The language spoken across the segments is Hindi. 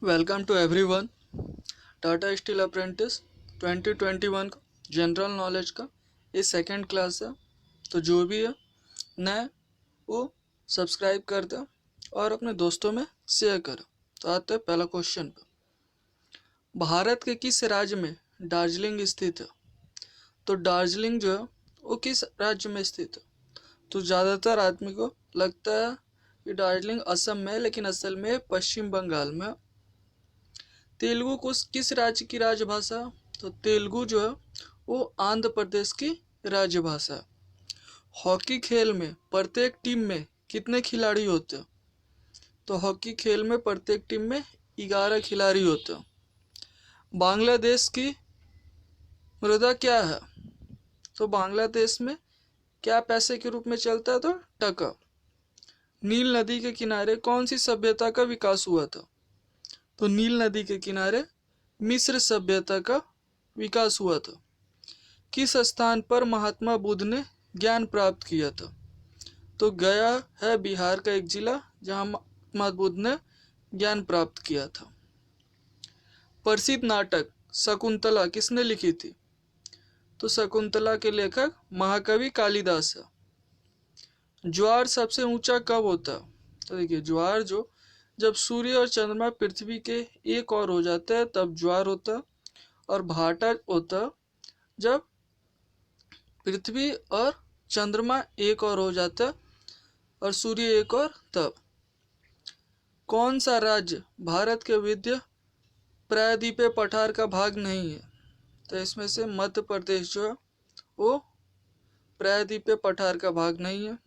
Welcome to everyone. Tata steel apprentice 2021 का जनरल नॉलेज का ये सेकंड क्लास है। तो जो भी है नए वो सब्सक्राइब कर दे और अपने दोस्तों में शेयर करें। तो आते हैं पहला क्वेश्चन पे। भारत के किस राज्य में दार्जिलिंग स्थित है? तो दार्जिलिंग जो है वो किस राज्य में स्थित है? तो ज़्यादातर आदमी को लगता है कि दार्जिलिंग असम में है, लेकिन असल में पश्चिम बंगाल में। तेलुगु को किस राज्य की राजभाषा है? तो तेलुगु जो है वो आंध्र प्रदेश की राजभाषा है। हॉकी खेल में प्रत्येक टीम में कितने खिलाड़ी होते हैं? तो हॉकी खेल में प्रत्येक टीम में 11 खिलाड़ी होते हैं। बांग्लादेश की मुद्रा क्या है? तो बांग्लादेश में क्या पैसे के रूप में चलता है? तो टका। नील नदी के किनारे कौन सी सभ्यता का विकास हुआ था? तो नील नदी के किनारे मिस्र सभ्यता का विकास हुआ था। किस स्थान पर महात्मा बुद्ध ने ज्ञान प्राप्त किया था? तो गया है बिहार का एक जिला जहां महात्मा बुद्ध ने ज्ञान प्राप्त किया था। प्रसिद्ध नाटक शकुंतला किसने लिखी थी? तो शकुंतला के लेखक महाकवि कालिदास है। ज्वार सबसे ऊंचा कब होता है? तो देखिए, ज्वार जो जब सूर्य और चंद्रमा पृथ्वी के एक और हो जाते हैं तब ज्वार होता है। और भाटा होता है जब पृथ्वी और चंद्रमा एक और हो जाता है और सूर्य एक और तब। कौन सा राज्य भारत के विंध्य प्रायद्वीपीय पठार का भाग नहीं है? तो इसमें से मध्य प्रदेश जो है वो प्रायद्वीपीय पठार का भाग नहीं है।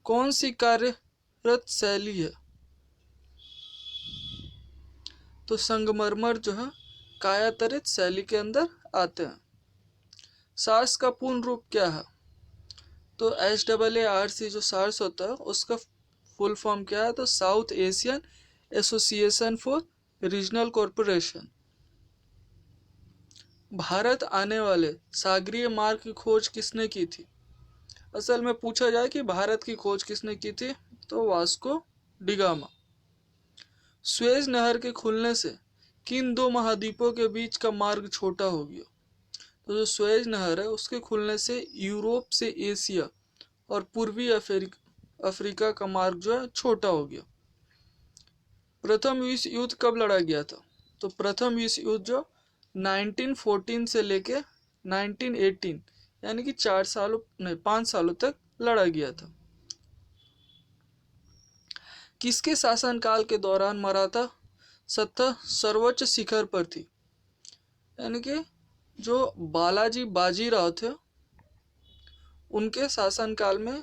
कौन सी कार्यरत शैली है? तो संगमरमर जो है कायातरित शैली के अंदर आते हैं। सार्स का पूर्ण रूप क्या है? तो SAARC जो सार्स होता है उसका फुल फॉर्म क्या है? तो south Asian association for regional corporation. Bharat आने वाले सागरीय मार्ग की खोज किसने की थी? असल में पूछा जाए कि भारत की खोज किसने की थी, तो वास्को डिगामा। स्वेज नहर के खुलने से किन दो महाद्वीपों के बीच का मार्ग छोटा हो गया? तो जो स्वेज नहर है उसके खुलने से यूरोप से एशिया और पूर्वी अफ्रीका का मार्ग जो है छोटा हो गया। प्रथम विश्व युद्ध कब लड़ा गया था? तो प्रथम विश्व युद्ध जो 1914 से लेके 1918 यानी कि 4 सालों नहीं 5 सालों तक लड़ा गया था। किसके शासनकाल के दौरान मराठा सत्ता सर्वोच्च शिखर पर थी? यानी कि जो बालाजी बाजीराव थे उनके शासनकाल में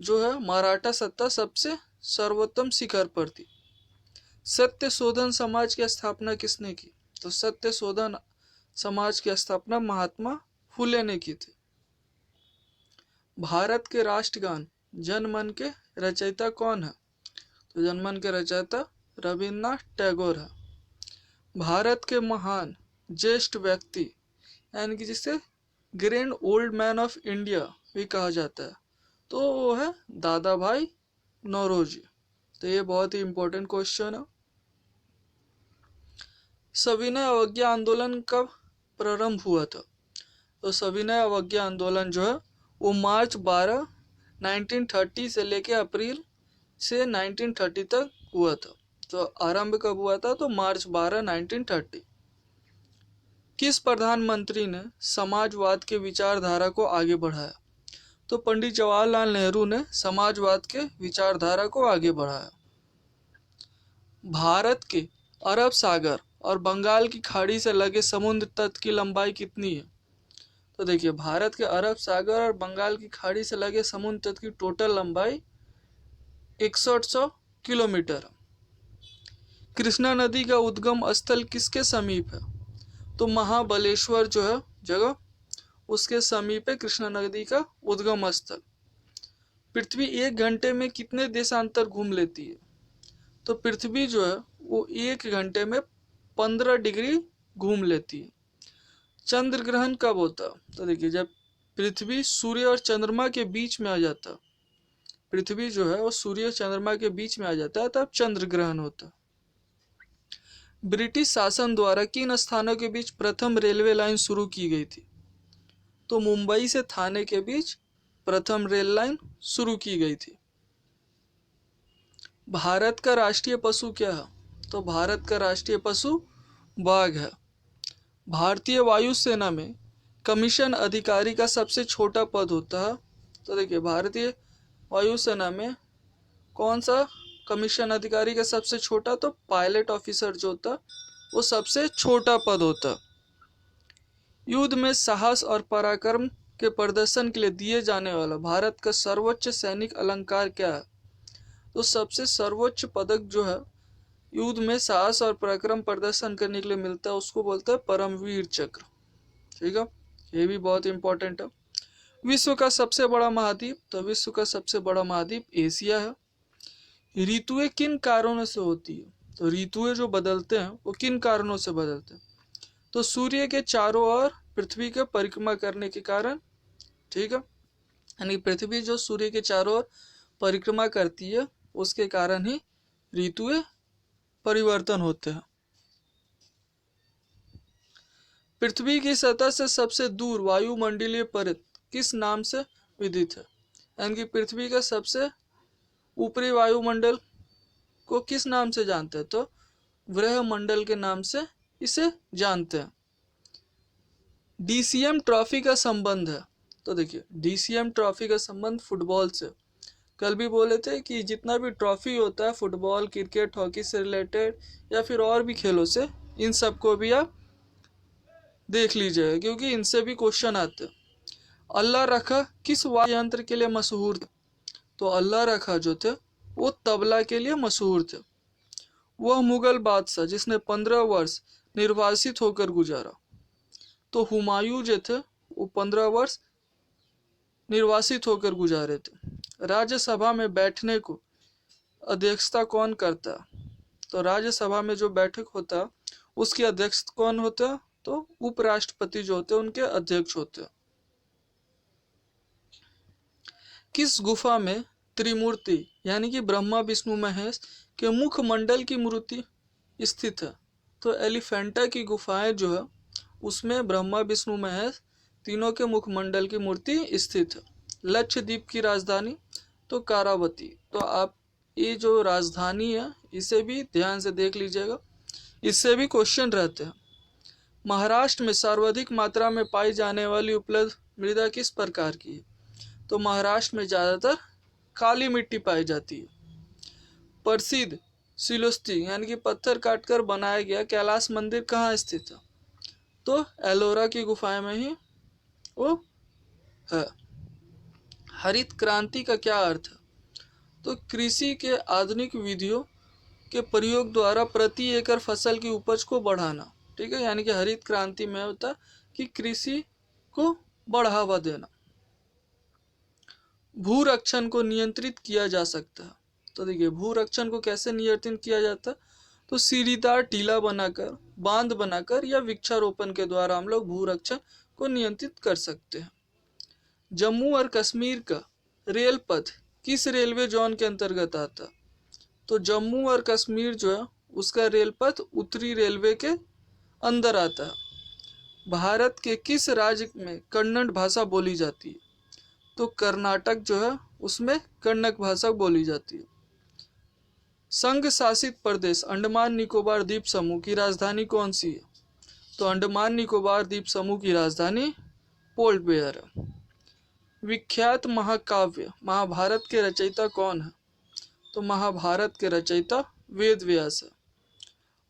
जो है मराठा सत्ता सबसे सर्वोत्तम शिखर पर थी। सत्य शोधन समाज की स्थापना किसने की? तो सत्य शोधन समाज की स्थापना महात्मा फुले ने की थी। भारत के राष्ट्रगान जनमन के रचयिता कौन है? तो जनमन के रचयिता रविन्द्रनाथ टैगोर है। भारत के महान ज्येष्ठ व्यक्ति यानी कि जिसे grand old man of India भी कहा जाता है तो वो है दादा भाई नौरोजी। तो ये बहुत ही इंपॉर्टेंट क्वेश्चन है। सविनय अवज्ञा आंदोलन कब प्रारंभ हुआ था? तो सविनय अवज्ञा आंदोलन जो है वो मार्च 12 1930 से लेके अप्रैल से 1930 तक हुआ था। तो आरंभ कब हुआ था? तो मार्च 12 1930। किस प्रधानमंत्री ने समाजवाद के विचारधारा को आगे बढ़ाया? तो पंडित जवाहरलाल नेहरू ने समाजवाद के विचारधारा को आगे बढ़ाया। भारत के अरब सागर और बंगाल की खाड़ी से लगे समुद्र तट की लंबाई कितनी है? तो देखिए, भारत के अरब सागर और बंगाल की खाड़ी से लगे समुद्र तट की टोटल लंबाई 6100 किलोमीटर है। कृष्णा नदी का उद्गम स्थल किसके समीप है? तो महाबलेश्वर जो है जगह उसके समीप है कृष्णा नदी का उद्गम स्थल। पृथ्वी 1 घंटे में कितने देशांतर घूम लेती है? तो पृथ्वी जो है वो 1 घंटे में 15 डिग्री घूम लेती है। चंद्र ग्रहण कब होता है? तो देखिए, जब पृथ्वी सूर्य और चंद्रमा के बीच में आ जाता, पृथ्वी जो है वो सूर्य और चंद्रमा के बीच में आ जाता है तब चंद्र ग्रहण होता है। ब्रिटिश शासन द्वारा किन स्थानों के बीच प्रथम रेलवे लाइन शुरू की गई थी? तो मुंबई से थाने के बीच प्रथम रेल लाइन शुरू की गई थी। भारत का राष्ट्रीय पशु क्या है? तो भारत का राष्ट्रीय पशु बाघ है। भारतीय वायुसेना में कमीशन अधिकारी का सबसे छोटा पद होता है। तो देखिए, भारतीय वायुसेना में कौन सा कमीशन अधिकारी का सबसे छोटा? तो पायलट ऑफिसर जो होता वो सबसे छोटा पद होता। युद्ध में साहस और पराक्रम के प्रदर्शन के लिए दिए जाने वाला भारत का सर्वोच्च सैनिक अलंकार क्या है? तो सबसे सर्वोच्च पदक जो है युद्ध में साहस और पराक्रम प्रदर्शन करने के लिए मिलता है, उसको बोलते हैं परमवीर चक्र। ठीक है, ये भी बहुत इंपॉर्टेंट है। विश्व का सबसे बड़ा महाद्वीप? तो विश्व का सबसे बड़ा महाद्वीप एशिया है। ऋतुएं किन कारणों से होती है? तो ऋतुएं जो बदलते हैं वो किन कारणों से बदलते हैं? तो सूर्य के चारों ओर पृथ्वी के परिक्रमा करने के कारण। ठीक है, यानी पृथ्वी जो सूर्य के चारों ओर परिक्रमा करती है उसके कारण ही ऋतुएं परिवर्तन होते हैं। पृथ्वी की सतह से सबसे दूर वायुमंडलीय परत किस नाम से विदित है? यानी कि पृथ्वी का सबसे ऊपरी वायुमंडल को किस नाम से जानते हैं? तो वृहमंडल के नाम से इसे जानते हैं। डीसीएम ट्रॉफी का संबंध है? तो देखिए, डीसीएम ट्रॉफी का संबंध फुटबॉल से। कल भी बोले थे कि जितना भी ट्रॉफी होता है फुटबॉल, क्रिकेट, हॉकी से रिलेटेड या फिर और भी खेलों से, इन सबको भी आप देख लीजिएगा क्योंकि इनसे भी क्वेश्चन आते हैं। अल्लाह रखा किस वाद्य यंत्र के लिए मशहूर थे? तो अल्लाह रखा जो थे वो तबला के लिए मशहूर थे। वह मुगल बादशाह जिसने 15 वर्ष निर्वासित होकर गुजारा। तो हुमायूं जो थे वो 15 वर्ष निर्वासित होकर गुजारे थे। राज्यसभा में बैठने को अध्यक्षता कौन करता है? तो राज्यसभा में जो बैठक होता है उसकी अध्यक्ष कौन होता है? तो उपराष्ट्रपति जो होते हैं उनके अध्यक्ष होते हैं। किस गुफा में त्रिमूर्ति यानी कि ब्रह्मा, विष्णु, महेश के मुखमंडल की मूर्ति स्थित है? तो एलिफेंटा की गुफाएं जो है उसमें ब्रह्मा, विष्णु, महेश तीनों के मुखमंडल की मूर्ति स्थित है। लक्षद्वीप की राजधानी? तो कारावती। तो आप ये जो राजधानी है इसे भी ध्यान से देख लीजिएगा, इससे भी क्वेश्चन रहते हैं। महाराष्ट्र में सर्वाधिक मात्रा में पाई जाने वाली उपलब्ध मृदा किस प्रकार की है? तो महाराष्ट्र में ज्यादातर काली मिट्टी पाई जाती है। प्रसिद्ध सिलोस्ती यानी कि पत्थर काटकर बनाया गया कैलाश मंदिर कहाँ स्थित है? तो एलोरा की गुफाएं में ही वो है। हरित क्रांति का क्या अर्थ है? तो कृषि के आधुनिक विधियों के प्रयोग द्वारा प्रति एकड़ फसल की उपज को बढ़ाना। ठीक है, यानी कि हरित क्रांति में होता कि कृषि को बढ़ावा देना। भूरक्षण को नियंत्रित किया जा सकता है। तो देखिए, भूरक्षण को कैसे नियंत्रित किया जाता है? तो सीढ़ीदार टीला बनाकर, बांध बनाकर या वृक्षारोपण के द्वारा हम लोग भूरक्षण को नियंत्रित कर सकते हैं। जम्मू और कश्मीर का रेल पथ किस रेलवे जोन के अंतर्गत आता है? तो जम्मू और कश्मीर जो है उसका रेल पथ उत्तरी रेलवे के अंदर आता है। भारत के किस राज्य में कन्नड़ भाषा बोली जाती है? तो कर्नाटक जो है उसमें कन्नड़ भाषा बोली जाती है। संघ शासित प्रदेश अंडमान निकोबार द्वीप समूह की राजधानी कौन सी है? तो अंडमान निकोबार द्वीप समूह की राजधानी पोर्ट ब्लेयर है। विख्यात महाकाव्य महाभारत के रचयिता कौन है? तो महाभारत के रचयिता वेद व्यास है।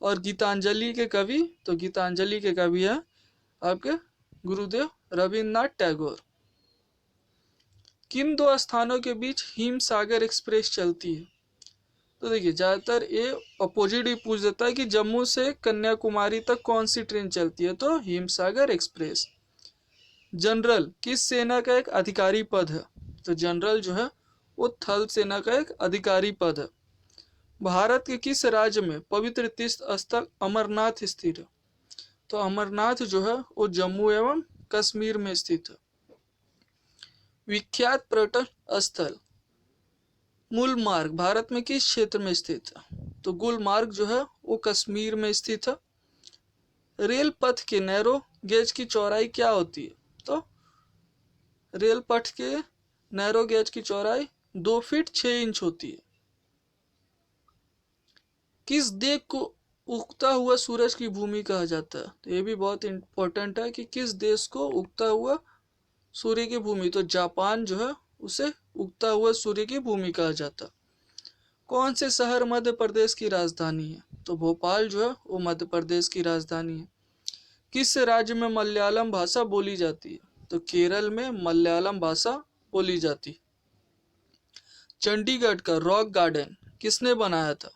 और गीतांजलि के कवि? तो गीतांजलि के कवि है आपके गुरुदेव रविन्द्रनाथ टैगोर। किन दो स्थानों के बीच हिम सागर एक्सप्रेस चलती है? तो देखिए, ज्यादातर ये अपोजिट ही पूछ देता है कि जम्मू से कन्याकुमारी तक कौन सी ट्रेन चलती है? तो हिम सागर एक्सप्रेस। जनरल किस सेना का एक अधिकारी पद है? तो जनरल जो है वो थल सेना का एक अधिकारी पद है। भारत के किस राज्य में पवित्र तीर्थ स्थल अमरनाथ स्थित है? तो अमरनाथ जो है वो जम्मू एवं कश्मीर में स्थित है। विख्यात पर्यटन स्थल गुलमार्ग भारत में किस क्षेत्र में स्थित है? तो गुलमार्ग जो है वो कश्मीर में स्थित है। रेल पथ के नैरो गेज की चौड़ाई क्या होती है? तो रेल पथ के नैरो गेज की चौड़ाई 2 फीट 6 इंच होती है। किस देश को उगता हुआ सूरज की भूमि कहा जाता है? तो ये भी बहुत इंपॉर्टेंट है कि किस देश को उगता हुआ सूर्य की भूमि, तो जापान जो है उसे उगता हुआ सूर्य की भूमि कहा जाता है। कौन से शहर मध्य प्रदेश की राजधानी है? तो भोपाल जो है वो मध्य प्रदेश की राजधानी है। किस राज्य में मलयालम भाषा बोली जाती है? तो केरल में मलयालम भाषा बोली जाती है। चंडीगढ़ का रॉक गार्डन किसने बनाया था?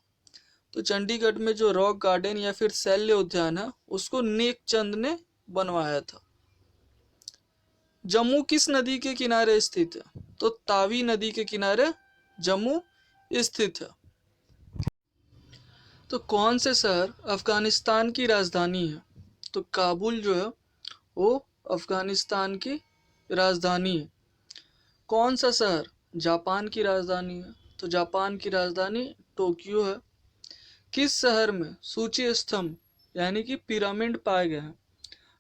तो चंडीगढ़ में जो रॉक गार्डन या फिर शैल्य उद्यान है उसको नेकचंद ने बनवाया था। जम्मू किस नदी के किनारे स्थित है? तो तावी नदी के किनारे जम्मू स्थित है। तो कौन से शहर अफगानिस्तान की राजधानी है? तो काबुल जो है वो अफगानिस्तान की राजधानी है। कौन सा शहर जापान की राजधानी है? तो जापान की राजधानी टोक्यो है। किस शहर में सूची स्तंभ यानी कि पिरामिड पाए गए हैं?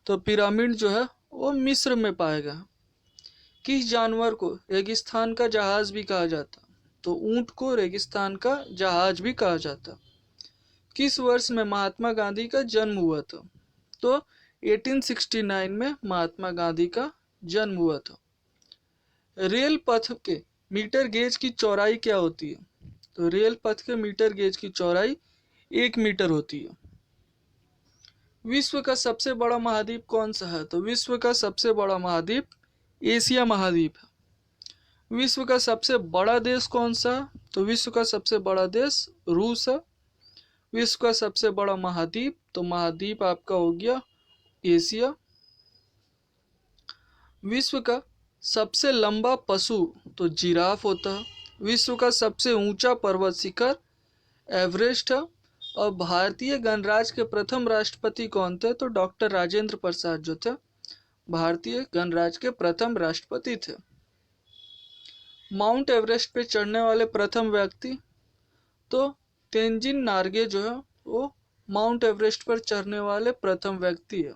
तो पिरामिड जो है वो मिस्र में पाए गए हैं। किस जानवर को रेगिस्तान का जहाज भी कहा जाता? तो ऊंट को रेगिस्तान का जहाज भी कहा जाता। किस वर्ष में महात्मा गांधी का जन्म हुआ था? तो 1869 में महात्मा गांधी का जन्म हुआ था। रेल पथ के मीटर गेज की चौड़ाई क्या होती है? तो रेल पथ के मीटर गेज की चौड़ाई 1 मीटर होती है। विश्व का सबसे बड़ा महाद्वीप कौन सा है? तो विश्व का सबसे बड़ा महाद्वीप एशिया महाद्वीप है। विश्व का सबसे बड़ा देश कौन सा है? तो विश्व का सबसे बड़ा देश रूस है। विश्व का सबसे बड़ा महाद्वीप, तो महाद्वीप आपका हो गया एशिया। विश्व का सबसे लंबा पशु, तो जिराफ होता है। विश्व का सबसे ऊंचा पर्वत शिखर एवरेस्ट है। और भारतीय गणराज्य के प्रथम राष्ट्रपति कौन थे? तो डॉक्टर राजेंद्र प्रसाद जो थे भारतीय गणराज्य के प्रथम राष्ट्रपति थे। माउंट एवरेस्ट पे चढ़ने वाले प्रथम व्यक्ति, तो तेंजिन नार्गे जो है वो माउंट एवरेस्ट पर चढ़ने वाले प्रथम व्यक्ति है।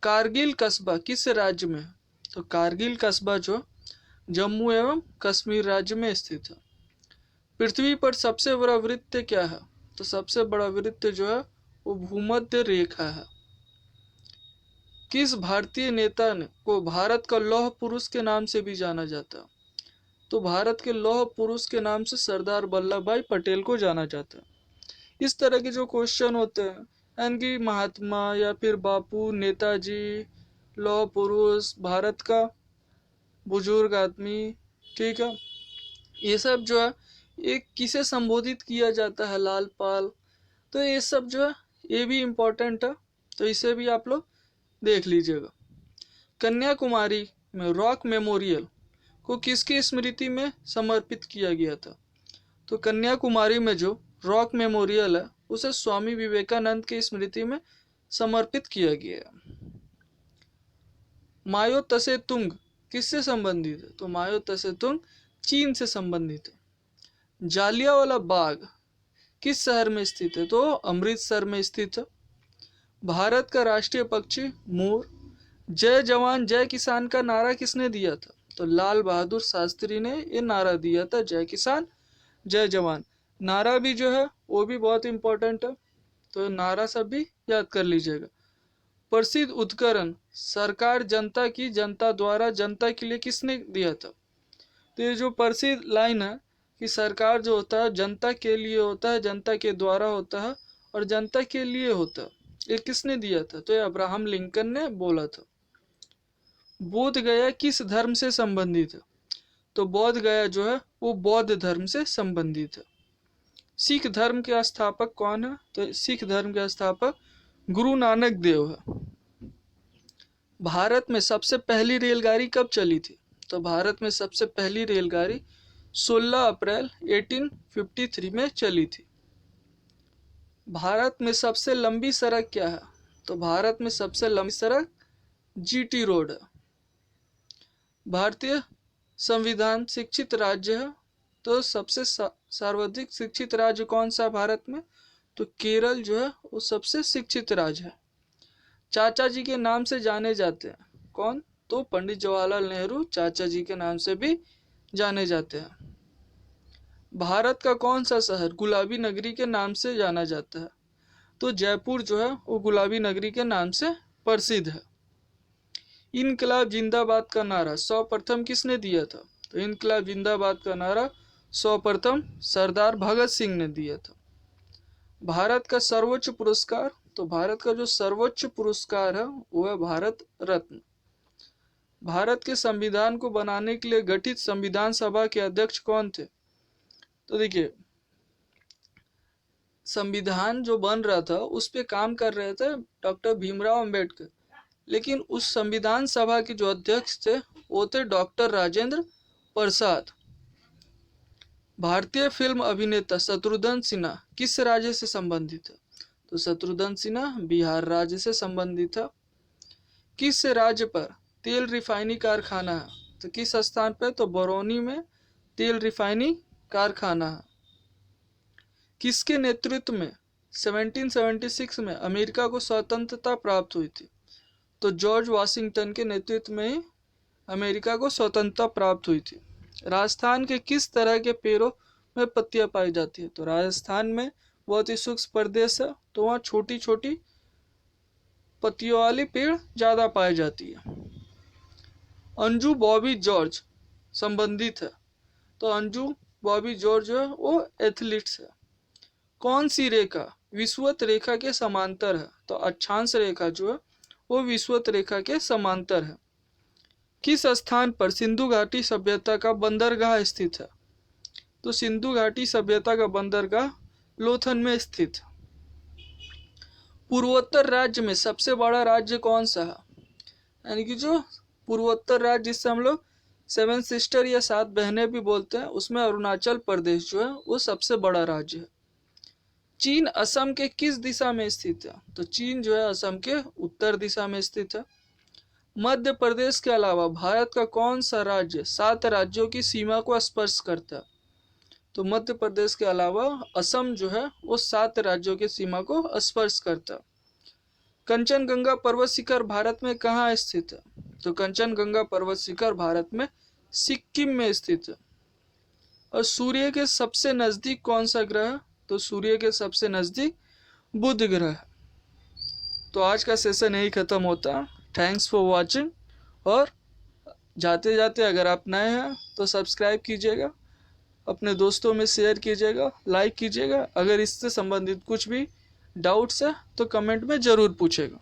कारगिल कस्बा किस राज्य में है? तो कारगिल कस्बा जो जम्मू एवं कश्मीर राज्य में स्थित है। पृथ्वी पर सबसे बड़ा वृत्त क्या है? तो सबसे बड़ा वृत्त जो है वो भूमध्य रेखा है। किस भारतीय नेता ने को भारत का लौह पुरुष के नाम से भी जाना जाता है? तो भारत के लौह पुरुष के नाम से सरदार वल्लभ भाई पटेल को जाना जाता है। इस तरह के जो क्वेश्चन होते हैं यानी कि महात्मा या फिर बापू, नेताजी, लौह पुरुष, भारत का बुजुर्ग आदमी, ठीक है, ये सब जो है एक किसे संबोधित किया जाता है? लाल पाल। तो ये सब जो है ये भी इम्पोर्टेंट है, तो इसे भी आप लोग देख लीजिएगा। कन्याकुमारी में रॉक मेमोरियल को किसकी स्मृति में समर्पित किया गया था? तो कन्याकुमारी में जो रॉक मेमोरियल है उसे स्वामी विवेकानंद की स्मृति में समर्पित किया गया है। मायो तसे तुंग किससे संबंधित है? तो मायो तसे तुंग चीन से संबंधित है। जालियांवाला बाग किस शहर में स्थित है? तो अमृतसर में स्थित है। भारत का राष्ट्रीय पक्षी मोर। जय जवान जय किसान का नारा किसने दिया था? तो लाल बहादुर शास्त्री ने ये नारा दिया था, जय किसान जय जवान। नारा भी जो है वो भी बहुत इंपॉर्टेंट है, तो नारा सब भी याद कर लीजिएगा। प्रसिद्ध उद्गारण सरकार जनता की जनता द्वारा जनता के लिए किसने दिया था? तो ये जो प्रसिद्ध लाइन है कि सरकार जो होता है जनता के लिए होता है, जनता के द्वारा होता है और जनता के लिए होता है, ये किसने दिया था? तो ये अब्राहम लिंकन ने बोला था। बोध गया किस धर्म से संबंधित है? तो बोध गया जो है वो बौद्ध धर्म से संबंधित है। सिख धर्म के स्थापक कौन है? तो सिख धर्म के स्थापक गुरु नानक देव है। भारत में सबसे पहली रेलगाड़ी कब चली थी? तो भारत में सबसे पहली रेलगाड़ी 16 अप्रैल 1853 में चली थी। भारत में सबसे लंबी सड़क क्या है? तो भारत में सबसे लंबी सड़क जीटी रोड है। भारतीय संविधान शिक्षित राज्य है। तो सबसे सर्वाधिक शिक्षित राज्य कौन सा है भारत में? तो केरल जो है वो सबसे शिक्षित राज्य है। चाचा जी के नाम से जाने जाते हैं कौन? तो पंडित जवाहरलाल नेहरू चाचा जी के नाम से भी जाने जाते हैं। भारत का कौन सा शहर गुलाबी नगरी के नाम से जाना जाता है? तो जयपुर जो है वो गुलाबी नगरी के नाम से प्रसिद्ध है। इनकलाब जिंदाबाद का नारा सर्वप्रथम किसने दिया था? तो इनकलाब जिंदाबाद का नारा सर्वप्रथम सरदार भगत सिंह ने दिया था। भारत का सर्वोच्च पुरस्कार, तो भारत का जो सर्वोच्च पुरस्कार है वो है भारत रत्न। भारत के संविधान को बनाने के लिए गठित संविधान सभा के अध्यक्ष कौन थे? तो देखिए, संविधान जो बन रहा था उस पे काम कर रहे थे डॉक्टर भीमराव अंबेडकर, लेकिन उस संविधान सभा के जो अध्यक्ष थे वो थे डॉक्टर राजेंद्र प्रसाद। भारतीय फिल्म अभिनेता शत्रुघ्न सिन्हा किस राज्य से संबंधित है? तो शत्रुघ्न सिन्हा बिहार राज्य से संबंधित है। किस राज्य पर तेल रिफाइनी कारखाना है? तो किस स्थान पर? तो बरौनी में तेल रिफाइनी कारखाना है। किसके नेतृत्व में 1776 में अमेरिका को स्वतंत्रता प्राप्त हुई थी? तो जॉर्ज वाशिंगटन के नेतृत्व में ही अमेरिका को स्वतंत्रता प्राप्त हुई थी। राजस्थान के किस तरह के पेड़ों में पत्तियां पाई जाती है? तो राजस्थान में बहुत ही शुष्क प्रदेश है, तो वहाँ छोटी छोटी पत्तियों वाली पेड़ ज्यादा पाई जाती है। अंजू बॉबी जॉर्ज संबंधित है, तो अंजू बॉबी जॉर्ज जो है वो एथलीट्स है। कौन सी रेखा विषुवत रेखा के समांतर है? तो अक्षांश रेखा जो है वो विषुवत रेखा के समांतर है। किस स्थान पर सिंधु घाटी सभ्यता का बंदरगाह स्थित है? तो सिंधु घाटी सभ्यता का बंदरगाह लोथल में स्थित है। पूर्वोत्तर राज्य में सबसे बड़ा राज्य कौन सा है? यानी कि जो पूर्वोत्तर राज्य जिससे हम लोग सेवन सिस्टर या सात बहनें भी बोलते हैं, उसमें अरुणाचल प्रदेश जो है वो सबसे बड़ा राज्य है। चीन असम के किस दिशा में स्थित है? तो चीन जो है असम के उत्तर दिशा में स्थित है। मध्य प्रदेश के अलावा भारत का कौन सा राज्य 7 राज्यों की सीमा को स्पर्श करता है? तो मध्य प्रदेश के अलावा असम जो है वो 7 राज्यों की सीमा को स्पर्श करता है। कंचनजंगा पर्वत शिखर भारत में कहाँ स्थित है? तो कंचनजंगा पर्वत शिखर भारत में सिक्किम में स्थित है। और सूर्य के सबसे नजदीक कौन सा ग्रह है? तो सूर्य के सबसे नजदीक बुध ग्रह है। तो आज का सेशन यही खत्म होता है। Thanks for watching. और जाते जाते अगर आप नए हैं तो सब्सक्राइब कीजिएगा, अपने दोस्तों में शेयर कीजिएगा, लाइक कीजिएगा। अगर इससे संबंधित कुछ भी डाउट्स है तो कमेंट में ज़रूर पूछेगा।